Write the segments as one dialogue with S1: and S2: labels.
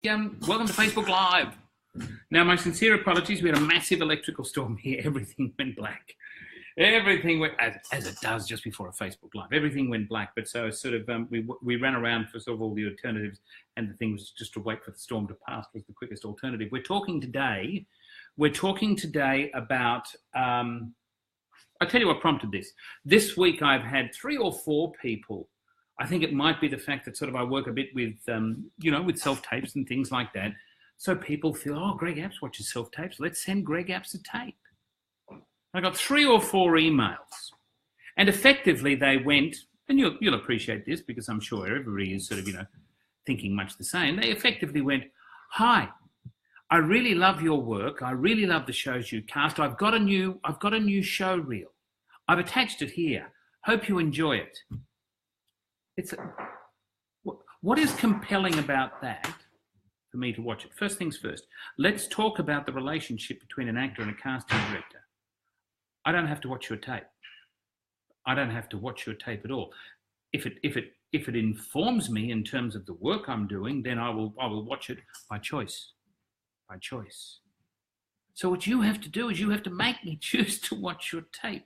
S1: Welcome to Facebook Live. Now, my sincere apologies. We had a massive electrical storm here. Everything went black. Everything went, as it does just before a Facebook Live. Everything went black. But so sort of we ran around for sort of all the alternatives, and the thing was just to wait for the storm to pass was the quickest alternative. We're talking today about. I'll tell you what prompted this. This week I've had 3 or 4 people. I think it might be the fact that sort of I work a bit with, with self-tapes and things like that. So people feel, oh, Greg Apps watches self-tapes. Let's send Greg Apps a tape. I got 3 or 4 emails. And effectively they went, and you'll appreciate this because I'm sure everybody is sort of, thinking much the same. They effectively went, hi, I really love your work. I really love the shows you cast. I've got a new show reel. I've attached it here. Hope you enjoy it. What is compelling about that for me to watch it? First things first, let's talk about the relationship between an actor and a casting director. I don't have to watch your tape. I don't have to watch your tape at all. If it informs me in terms of the work I'm doing, then I will watch it by choice. By choice. So what you have to do is you have to make me choose to watch your tape.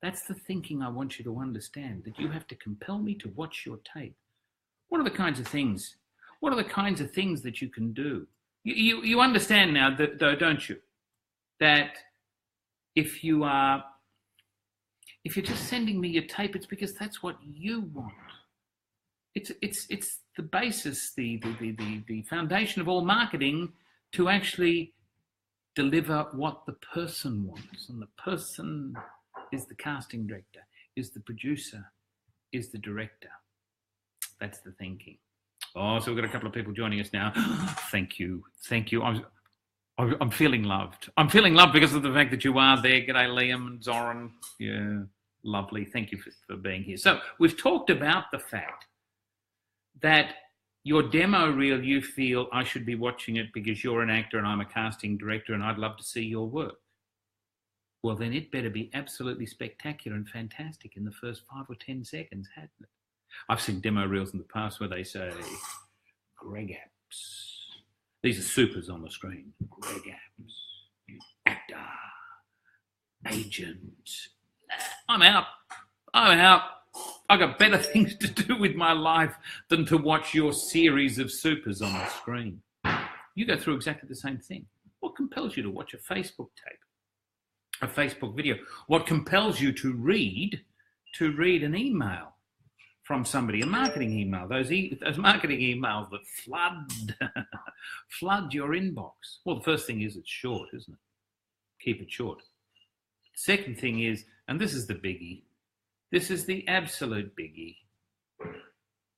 S1: That's the thinking I want you to understand, that you have to compel me to watch your tape. What are the kinds of things that you can do? You understand now, though, don't you? That if you're just sending me your tape, it's because that's what you want. It's the basis, the foundation of all marketing to actually deliver what the person wants, and the person is the casting director, is the producer, is the director. That's the thinking. Oh, so we've got a couple of people joining us now. Thank you. I'm feeling loved. I'm feeling loved because of the fact that you are there. G'day, Liam and Zoran. Yeah, lovely. Thank you for being here. So we've talked about the fact that your demo reel, you feel I should be watching it because you're an actor and I'm a casting director and I'd love to see your work. Well, then it better be absolutely spectacular and fantastic in the first 5 or 10 seconds, hasn't it? I've seen demo reels in the past where they say, Greg Apps. These are supers on the screen. Greg Apps, actor, agent. I'm out. I've got better things to do with my life than to watch your series of supers on the screen. You go through exactly the same thing. What compels you to watch a Facebook tape? A Facebook video? What compels you to read an email from somebody, a marketing email, those marketing emails that flood your inbox? Well, the first thing is it's short, isn't it? Keep it short. Second thing is, and this is the biggie, this is the absolute biggie.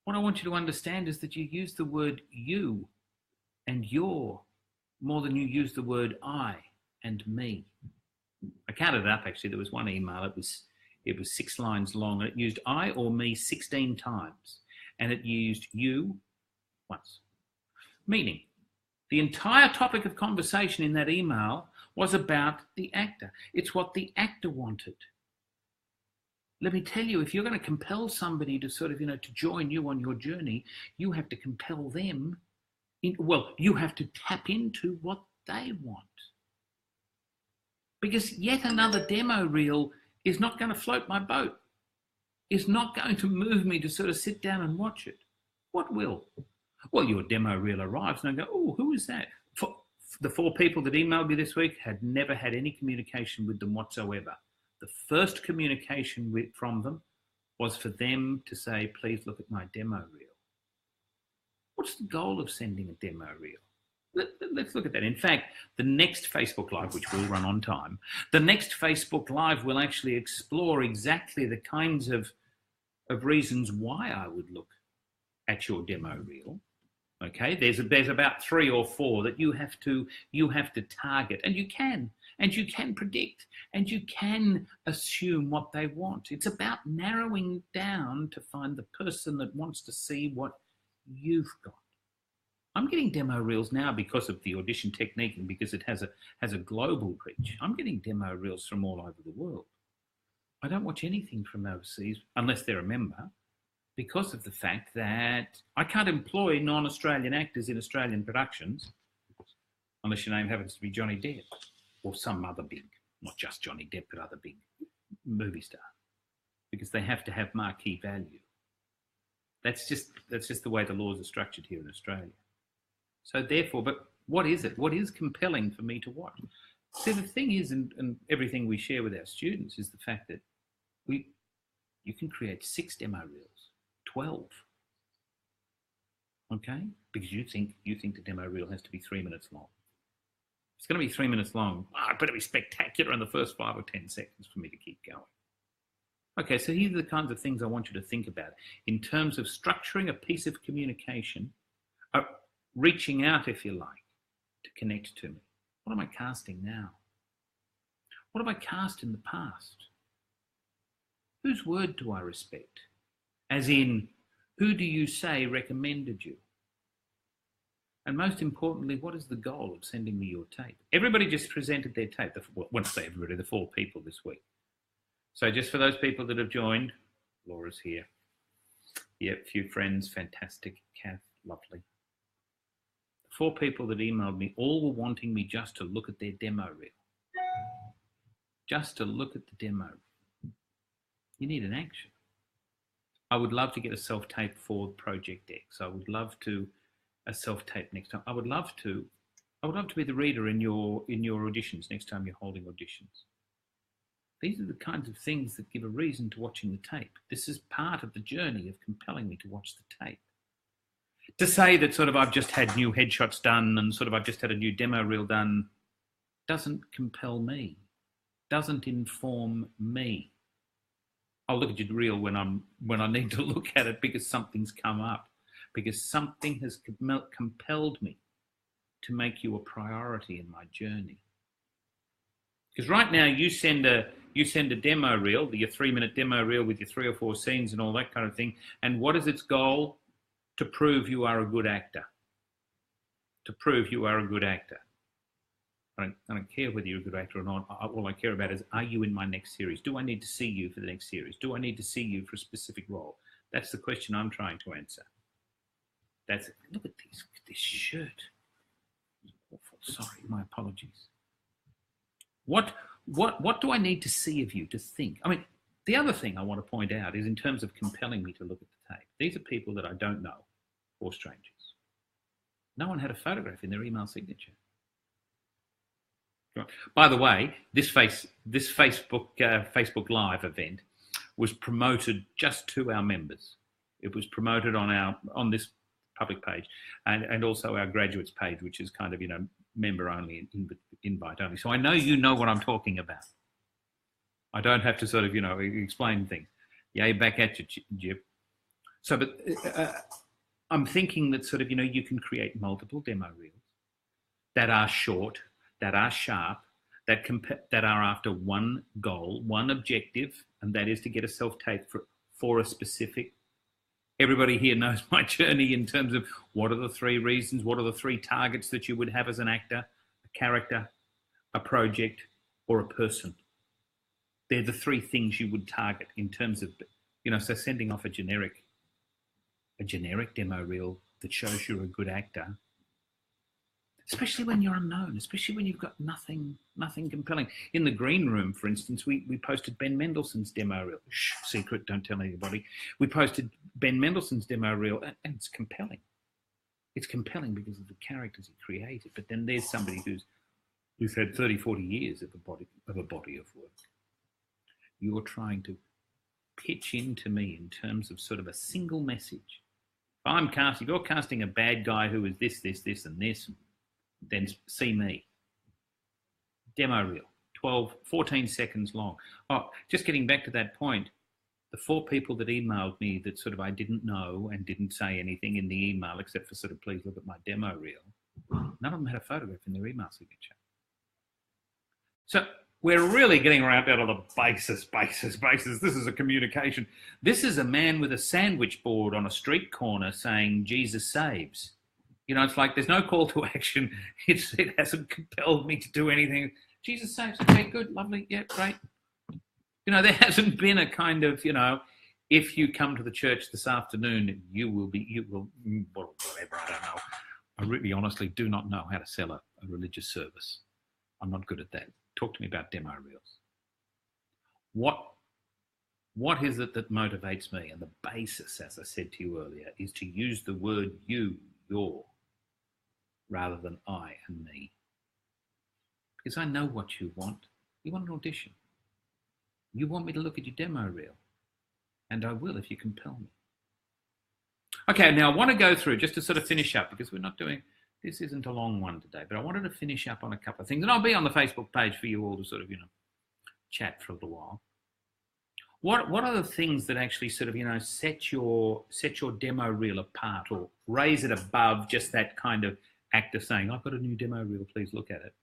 S1: What I want you to understand is that you use the word you and your more than you use the word I and me. I counted it up, actually. There was one email, it was 6 lines long, and it used I or me 16 times, and it used you once. Meaning, the entire topic of conversation in that email was about the actor. It's what the actor wanted. Let me tell you, if you're going to compel somebody to sort of, to join you on your journey, you have to compel them. You have to tap into what they want. Because yet another demo reel is not going to float my boat. It's not going to move me to sort of sit down and watch it. What will? Well, your demo reel arrives and I go, oh, who is that? For the 4 people that emailed me this week had never had any communication with them whatsoever. The first communication from them was for them to say, please look at my demo reel. What's the goal of sending a demo reel? Let's look at that. In fact, the next Facebook Live, which will run on time, the next Facebook Live will actually explore exactly the kinds of reasons why I would look at your demo reel. Okay, there's about 3 or 4 that you have to target, and you can predict, and you can assume what they want. It's about narrowing down to find the person that wants to see what you've got. I'm getting demo reels now because of the audition technique and because it has a global reach. I'm getting demo reels from all over the world. I don't watch anything from overseas unless they're a member. because of the fact that I can't employ non-Australian actors in Australian productions unless your name happens to be Johnny Depp or some other big, not just Johnny Depp, but other big movie star, because they have to have marquee value. That's just the way the laws are structured here in Australia. So therefore, but what is it? What is compelling for me to watch? See, the thing is, and everything we share with our students is the fact that you can create 6 demo reels, 12. Okay? Because you think the demo reel has to be 3 minutes long. It's going to be 3 minutes long. Oh, it better be spectacular in the first 5 or 10 seconds for me to keep going. Okay, so here are the kinds of things I want you to think about in terms of structuring a piece of communication, reaching out, if you like, to connect to me. What am I casting now? What have I cast in the past? Whose word do I respect? As in, who do you say recommended you? And most importantly, what is the goal of sending me your tape? Everybody just presented their tape. Once I say everybody, the 4 people this week. So just for those people that have joined, Laura's here. Yep, few friends, fantastic. Kath, lovely. The 4 people that emailed me all were wanting me just to look at their demo reel. Just to look at the demo. You need an action. I would love to get a self-tape for Project X. I would love to a self-tape next time. I would love to be the reader in your auditions next time you're holding auditions. These are the kinds of things that give a reason to watching the tape. This is part of the journey of compelling me to watch the tape. To say that sort of I've just had new headshots done and sort of I've just had a new demo reel done doesn't compel me, doesn't inform me. I'll look at your reel when I need to look at it because something's come up, because something has compelled me to make you a priority in my journey. Because right now you send a demo reel, your 3-minute demo reel with your 3 or 4 scenes and all that kind of thing. And what is its goal? To prove you are a good actor. To prove you are a good actor. I don't care whether you're a good actor or not. All I care about is, are you in my next series? Do I need to see you for the next series? Do I need to see you for a specific role? That's the question I'm trying to answer. Look at this shirt. It's awful. Sorry, my apologies. What do I need to see of you to think? I mean, the other thing I want to point out is in terms of compelling me to look at the tape. These are people that I don't know or strangers. No one had a photograph in their email signature. By the way, this Facebook Live event was promoted just to our members. It was promoted on this public page and also our graduates page, which is kind of, member only, invite only. So I know you know what I'm talking about. I don't have to sort of, explain things. Yay, back at you, Jip. So, but I'm thinking that sort of, you can create multiple demo reels that are short, that are sharp, that are after one goal, one objective, and that is to get a self-tape for a specific. Everybody here knows my journey in terms of what are the 3 reasons, what are the 3 targets that you would have as an actor, a character, a project, or a person. They're the 3 things you would target in terms of, so sending off a generic demo reel that shows you're a good actor, especially when you're unknown, especially when you've got nothing compelling. In the green room, for instance, we posted Ben Mendelsohn's demo reel. Shh, secret, don't tell anybody. We posted Ben Mendelsohn's demo reel, and it's compelling. It's compelling because of the characters he created. But then there's somebody who's had 30, 40 years of a body of work. You're trying to pitch into me in terms of sort of a single message. If you're casting a bad guy who is this, and this, then see me. Demo reel, 14 seconds long. Oh, just getting back to that point, the 4 people that emailed me that sort of I didn't know and didn't say anything in the email except for sort of, please look at my demo reel, none of them had a photograph in their email signature. So we're really getting around down to the basis. This is a communication. This is a man with a sandwich board on a street corner saying, Jesus saves. It's like there's no call to action. It hasn't compelled me to do anything. Jesus saves. Okay, good, lovely, yeah, great. There hasn't been a kind of, if you come to the church this afternoon, whatever, I don't know. I really honestly do not know how to sell a religious service. I'm not good at that. Talk to me about demo reels. What is it that motivates me? And the basis, as I said to you earlier, is to use the word you, your, rather than I and me. Because I know what you want. You want an audition. You want me to look at your demo reel. And I will if you compel me. Okay, now I want to go through, just to sort of finish up, because this isn't a long one today, but I wanted to finish up on a couple of things. And I'll be on the Facebook page for you all to sort of, chat for a little while. What are the things that actually sort of, set your demo reel apart or raise it above just that kind of act of saying, I've got a new demo reel, please look at it?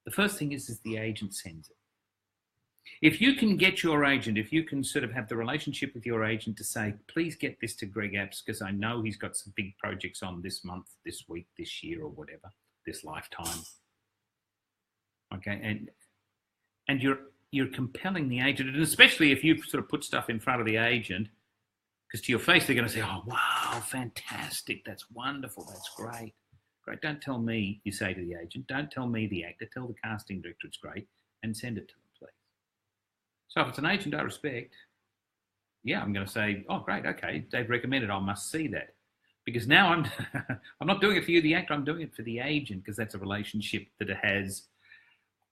S1: The first thing is the agent sends it. If you can get your agent, if you can sort of have the relationship with your agent to say, please get this to Greg Apps because I know he's got some big projects on this month, this week, this year or whatever, this lifetime. Okay, and you're compelling the agent, and especially if you sort of put stuff in front of the agent, because to your face they're going to say, oh, wow, fantastic, that's wonderful, that's great. Great, don't tell me, you say to the agent, don't tell me the actor, tell the casting director it's great and send it to them, please. So if it's an agent I respect, yeah, I'm going to say, oh, great, okay, they've recommended, I must see that. Because now I'm not doing it for you, the actor, I'm doing it for the agent, because that's a relationship that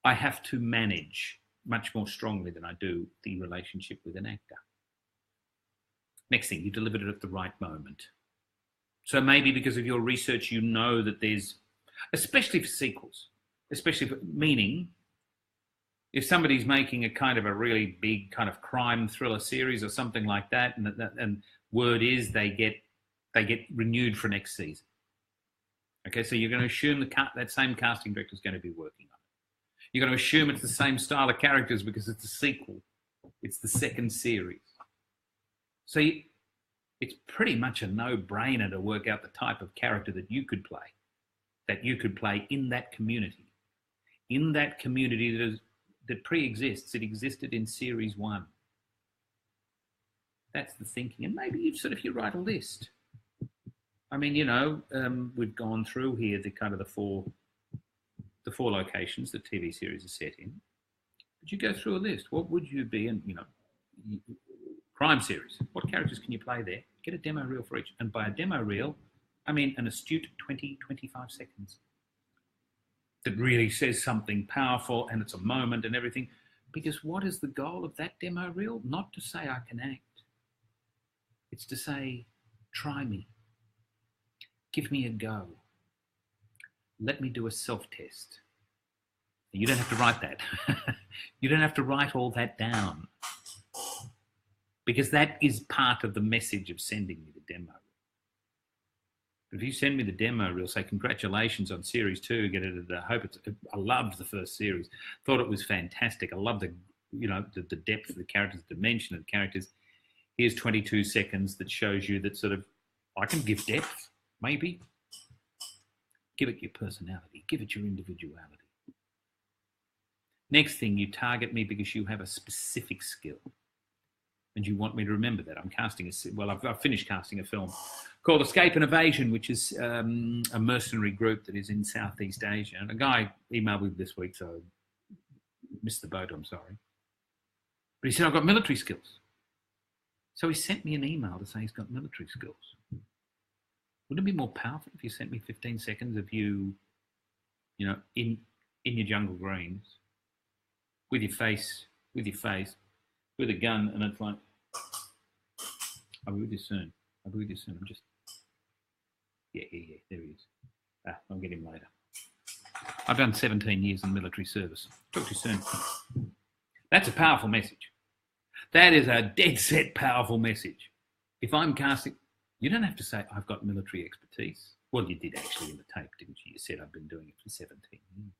S1: I have to manage much more strongly than I do the relationship with an actor. Next thing, you delivered it at the right moment. So maybe because of your research, you know that there's, especially for sequels, meaning if somebody's making a kind of a really big kind of crime thriller series or something like that, and word is they get renewed for next season. Okay, so you're going to assume that same casting director is going to be working on it. You're going to assume it's the same style of characters because it's a sequel. It's the second series. So it's pretty much a no-brainer to work out the type of character that you could play in that community. In that community that pre-exists. It existed in series 1. That's the thinking. And maybe you write a list. I mean, we've gone through here the four locations the TV series is set in. But you go through a list. What would you be in, crime series? What characters can you play there? Get a demo reel for each. And by a demo reel, I mean an astute 20, 25 seconds that really says something powerful and it's a moment and everything. Because what is the goal of that demo reel? Not to say I can act. It's to say, try me. Give me a go. Let me do a self-test. You don't have to write that. You don't have to write all that down. Because that is part of the message of sending me the demo. If you send me the demo reel, say congratulations on series 2, get it. I loved the first series, thought it was fantastic. I loved the depth of the characters, the dimension of the characters. Here's 22 seconds that shows you that sort of I can give depth, maybe. Give it your personality, give it your individuality. Next thing, you target me because you have a specific skill. And you want me to remember that. I've finished casting a film called Escape and Evasion, which is a mercenary group that is in Southeast Asia. And a guy emailed me this week, so I missed the boat, I'm sorry. But he said, I've got military skills. So he sent me an email to say he's got military skills. Wouldn't it be more powerful if you sent me 15 seconds of you, in your jungle greens, with your face, with a gun, and it's like, I'll be with you soon. I'm just, yeah, there he is. I'll get him later. I've done 17 years in military service. Talk to you soon. That's a powerful message. That is a dead set powerful message. If I'm casting, you don't have to say, I've got military expertise. Well, you did actually in the tape, didn't you? You said, I've been doing it for 17 years.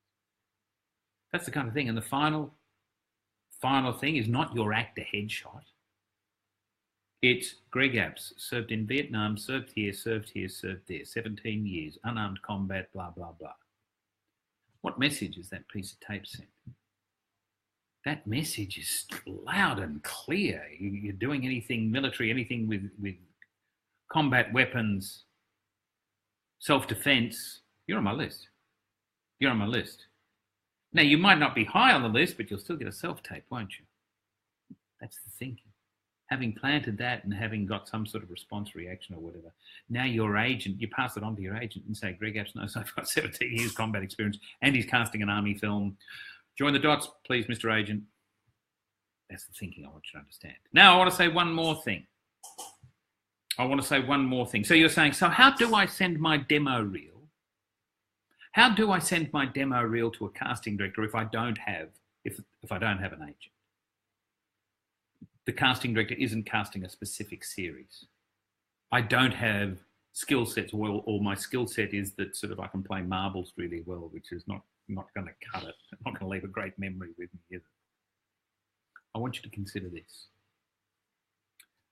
S1: That's the kind of thing. And the final thing is not your actor headshot. It's Greg Apps, served in Vietnam, served here, served there, 17 years, unarmed combat, blah, blah, blah. What message is that piece of tape sent? that message is loud and clear. You're doing anything military, anything with combat weapons, self-defense, you're on my list. You're on my list. Now, you might not be high on the list, but you'll still get a self-tape, won't you? That's the thinking. Having planted that and having got some sort of response reaction or whatever, now your agent, you pass it on to your agent and say, Greg Apps knows I've got 17 years combat experience and he's casting an army film. Join the dots, please, Mr. Agent. That's the thinking I want you to understand. Now, I want to say one more thing. So you're saying, so how do I send my demo reel? How do I send my demo reel to a casting director if I don't have an agent? The casting director isn't casting a specific series. I don't have skill sets, or my skill set is that sort of I can play marbles really well, which is not going to cut it. Not going to leave a great memory with me, is it? I want you to consider this.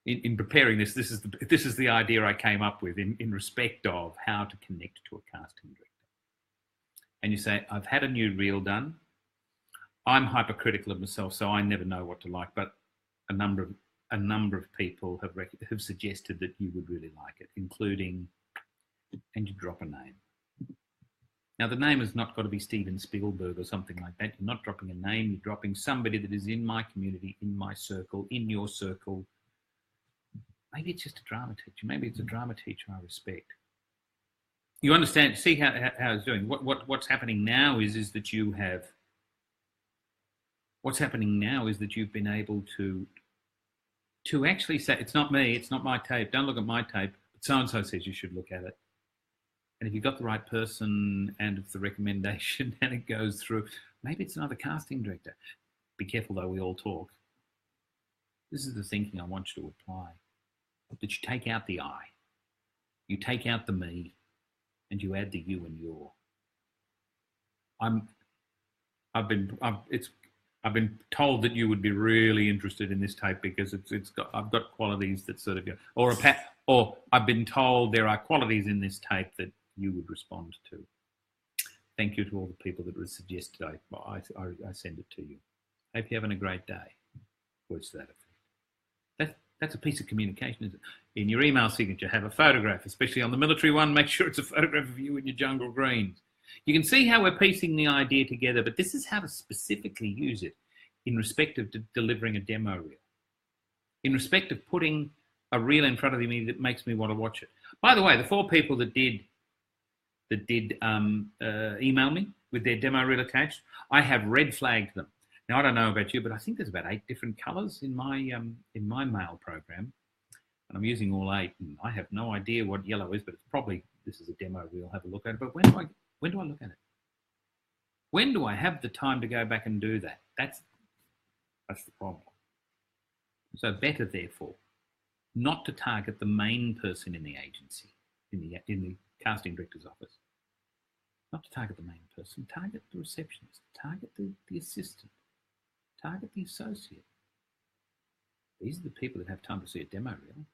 S1: In preparing this is the idea I came up with in respect of how to connect to a casting director. And you say, I've had a new reel done. I'm hypercritical of myself, so I never know what to like. But a number of people have suggested that you would really like it, including, and you drop a name. Now, the name has not got to be Steven Spielberg or something like that. You're not dropping a name. You're dropping somebody that is in my community, in my circle, in your circle. Maybe it's just a drama teacher. Maybe it's a drama teacher I respect. You understand? See how it's doing. What's happening now is that you have. What's happening now is that you've been able to actually say, it's not me, it's not my tape. Don't look at my tape. But so and so says you should look at it. And if you've got the right person and it's the recommendation and it goes through, maybe it's another casting director. Be careful though, we all talk. This is the thinking I want you to apply. That you take out the I, you take out the me, and you add the you and your. I've been told that you would be really interested in this tape because I've got qualities that sort of go, or I've been told there are qualities in this tape that you would respond to. Thank you to all the people that were suggested. I send it to you. Hope you're having a great day. Words to that effect. That's a piece of communication, isn't it? In your email signature, have a photograph, especially on the military one. Make sure it's a photograph of you in your jungle greens. You can see how we're piecing the idea together, but this is how to specifically use it in respect of delivering a demo reel, in respect of putting a reel in front of me that makes me want to watch it. By the way, the 4 people that did email me with their demo reel attached, I have red flagged them. Now, I don't know about you, but I think there's about 8 different colours in my mail program, and I'm using all 8. And I have no idea what yellow is, but it's probably this is a demo reel. Have a look at it. But when do I look at it? When do I have the time to go back and do that? That's the problem. So better, therefore, not to target the main person in the agency, in the casting director's office. Not to target the main person. Target the receptionist. Target the assistant. Target the associate. These are the people that have time to see a demo reel.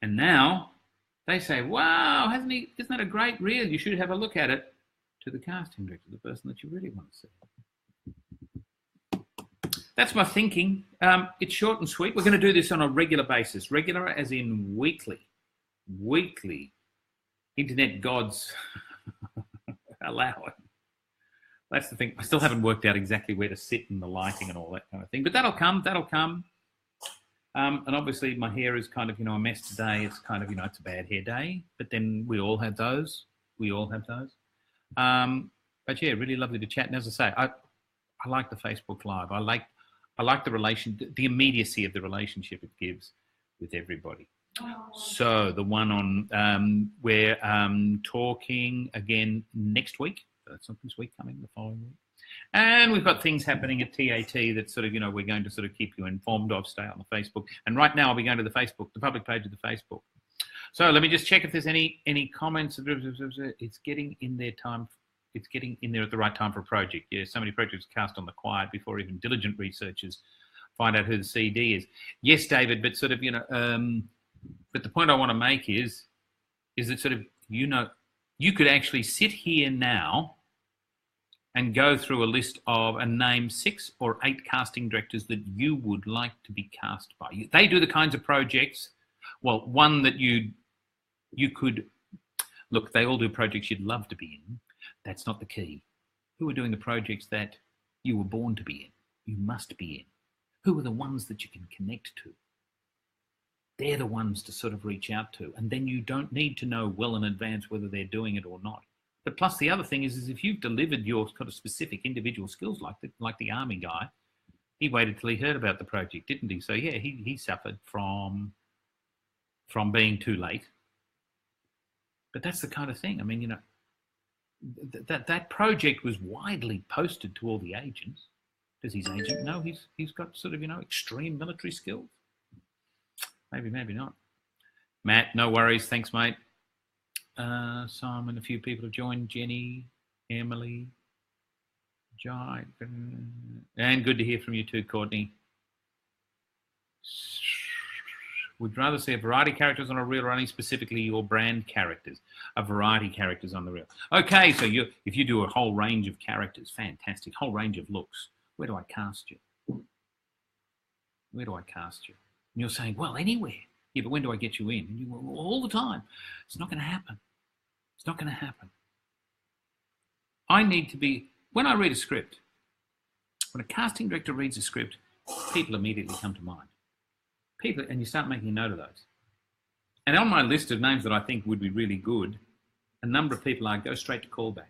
S1: And now they say, wow, isn't that a great reel? You should have a look at it. To the casting director, the person that you really want to see. That's my thinking. It's short and sweet. We're going to do this on a regular basis. Regular as in weekly. Internet gods allow it. That's the thing. I still haven't worked out exactly where to sit and the lighting and all that kind of thing. But that'll come. And obviously my hair is kind of, a mess today. It's kind of, it's a bad hair day. But then we all have those. But yeah, really lovely to chat. And as I say, I like the Facebook Live. I like the immediacy of the relationship it gives with everybody. So the one on we're talking again next week. So that's not this week coming, the following week. And we've got things happening at TAT that sort of, we're going to sort of keep you informed of. Stay on the Facebook. And right now I'll be going to the public page of the Facebook. So let me just check if there's any comments. It's getting in there at the right time for a project. Yeah, so many projects cast on the quiet before even diligent researchers find out who the CD is. Yes, David, but sort of, but the point I want to make is that sort of, you could actually sit here now and go through a list of and name 6 or 8 casting directors that you would like to be cast by. They do the kinds of projects, well, one that you could, look, they all do projects you'd love to be in. That's not the key. Who are doing the projects that you were born to be in, you must be in? Who are the ones that you can connect to? They're the ones to sort of reach out to. And then you don't need to know well in advance whether they're doing it or not. But plus the other thing is if you've delivered your kind of specific individual skills, like the army guy, he waited till he heard about the project, didn't he? So yeah, he suffered from being too late. But that's the kind of thing. I mean, you know, that project was widely posted to all the agents. Does his agent know he's got sort of, you know, extreme military skills? Maybe not. Matt, no worries. Thanks, mate. Simon, a few people have joined. Jenny, Emily, Jai, and good to hear from you too, Courtney. Would you rather see a variety of characters on a reel or only specifically your brand characters? A variety of characters on the reel. Okay, so if you do a whole range of characters, fantastic, whole range of looks, where do I cast you? Where do I cast you? And you're saying, well, anywhere. Yeah, but when do I get you in? And you go, all the time. It's not going to happen. It's not going to happen. I need to be, when I read a script, when a casting director reads a script, people immediately come to mind. People, and you start making a note of those. And on my list of names that I think would be really good, a number of people are go straight to callback.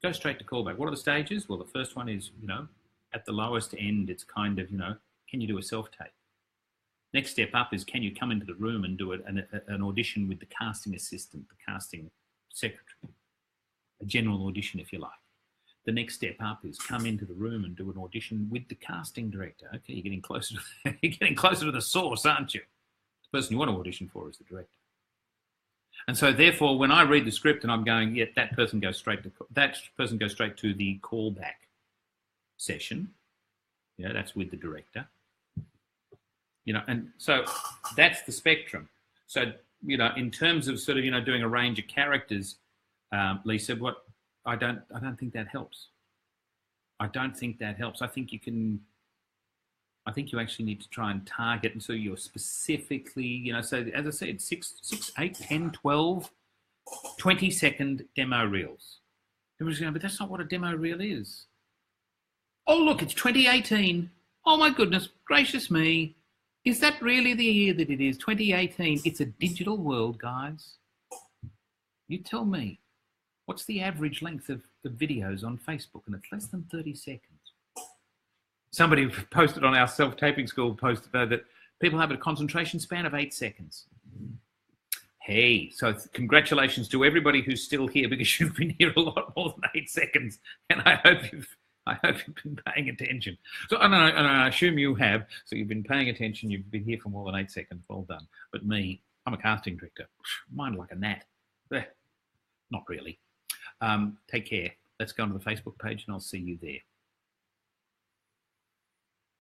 S1: Go straight to callback. What are the stages? Well, the first one is, you know, at the lowest end, it's kind of, you know, can you do a self-tape? Next step up is, can you come into the room and do an audition with the casting assistant, the casting secretary, a general audition, if you like. The next step up is come into the room and do an audition with the casting director. Okay, you're getting closer to the source, aren't you? The person you want to audition for is the director. And so therefore, when I read the script and I'm going, yeah, that person goes straight to the callback session. Yeah, that's with the director. You know, and so that's the spectrum. So, you know, in terms of sort of, you know, doing a range of characters, Lisa, I don't think that helps. I don't think that helps. I think you actually need to try and target, and so you're specifically, you know, so as I said, 6, 8, 10, 12, 20-second demo reels. Everybody's going, but that's not what a demo reel is. Oh, look, it's 2018. Oh, my goodness gracious me. Is that really the year that it is? 2018. It's a digital world, guys. You tell me. What's the average length of the videos on Facebook? And it's less than 30 seconds. Somebody posted on our self-taping school post about that people have a concentration span of 8 seconds. Hey, so congratulations to everybody who's still here, because you've been here a lot more than 8 seconds. And I hope you've been paying attention. So, and I assume you have. So you've been paying attention. You've been here for more than 8 seconds. Well done. But me, I'm a casting director. Mine like a gnat. Not really. Take care. Let's go onto the Facebook page and I'll see you there.